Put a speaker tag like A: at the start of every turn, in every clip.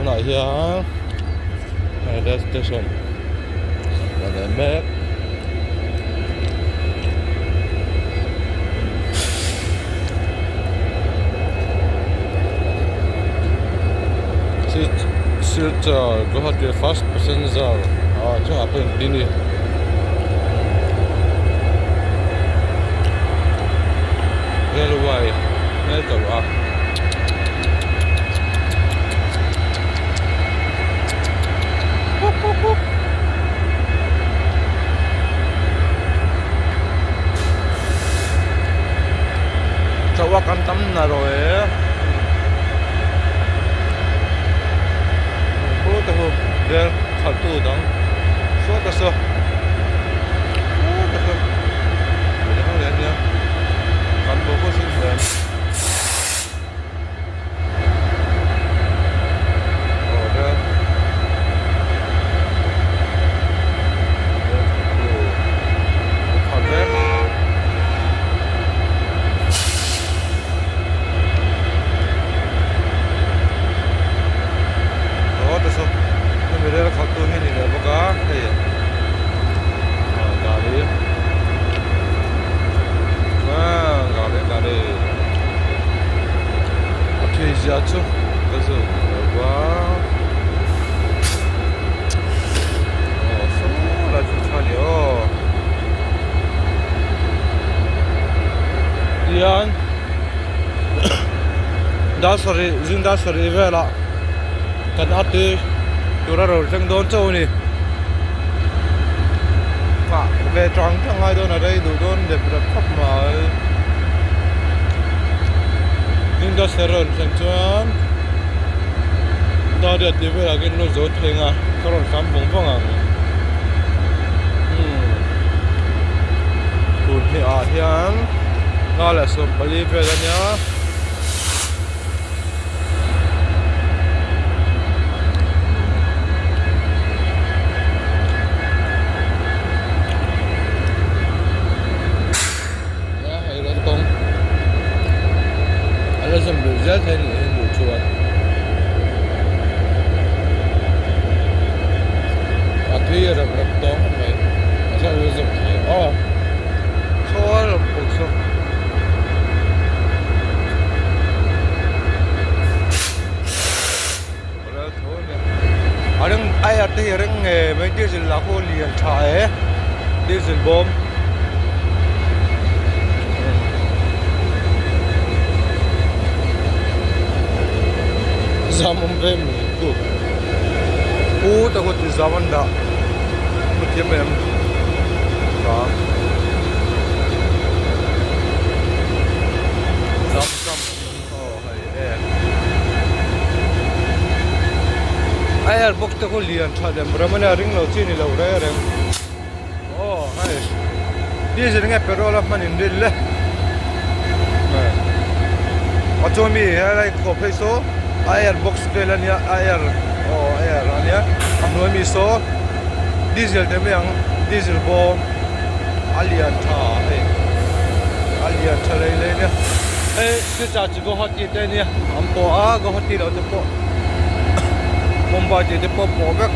A: tunah hian rail station ada mek Silchar Guwahati first passenger chu apa ini railway metro chawa kan tam na rồi có thể del khát tu đắng số ta số ta số để nó lên nha cán bộ có xin lên rồi Mereka khatu ini dah buka, hey, gari, gari, okay, jatuh, betul, wah, semua laju sekali, Ian, dasari, zindasari, vela, kan hati. Chúng rồi sang đón châu này về trắng thằng hai đôn ở đây đủ đôn đẹp rất khắp mà nhưng đã sẽ rồi sang chuan đã được đi về là cái lối dốt thềm à có rồi sắm bông phong à buồn thì hiền nó là số bali về đó nhá Lazım güzel teni lucuan. Atıyor bıraktım mı? Sen lazım ki. Sonra olsun. Orada thôi. Arang ay ate arang mấy diesel là khô liền chạy. Diesel bomb. Zaman bem tu takut di zaman dah mungkin bem sam air box takut lian thadem ramana ring lo chini lo rem hai dia jenenge petrol of man indil le atomi hai ko peso air box pelan ya air ania amno mi so diesel te yang diesel bo alian tha alian tha le ne se cha chi go hot te ne am po go hot lo te po Mumbai te po po bek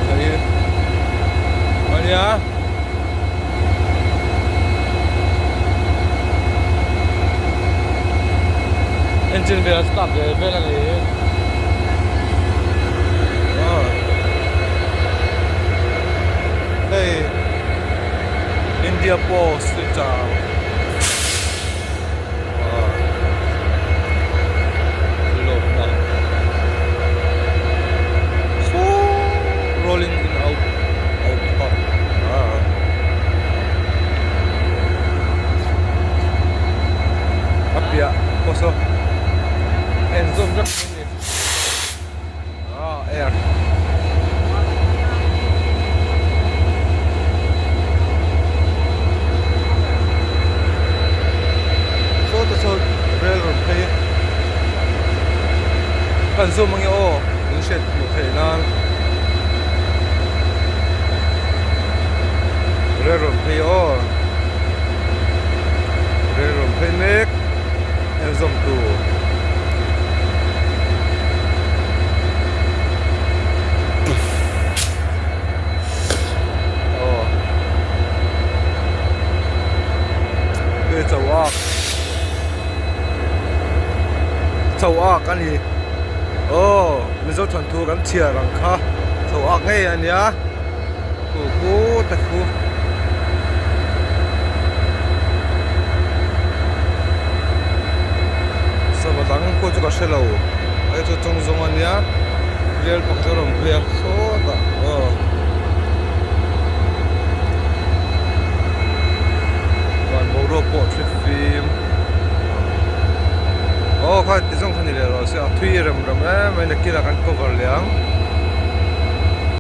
A: jadi ania engine bela start bela ni hey India Post chào rolling in out apia poso enzom jak ini air so railroad pay kan zoom mangi yung shed mo kailan railroad pay railroad pay nek enzom tu ni chawak ani oh mi zo thon thu kan chia rang kha chawak nge ania ku ta khu sabadang ko chu ka shelo ai chu chung zong ania real pang zo rom phia so ta wan mo ro po trip film oh khai ti zong khani le ro sia thui ram ram mai na kila kan cover liang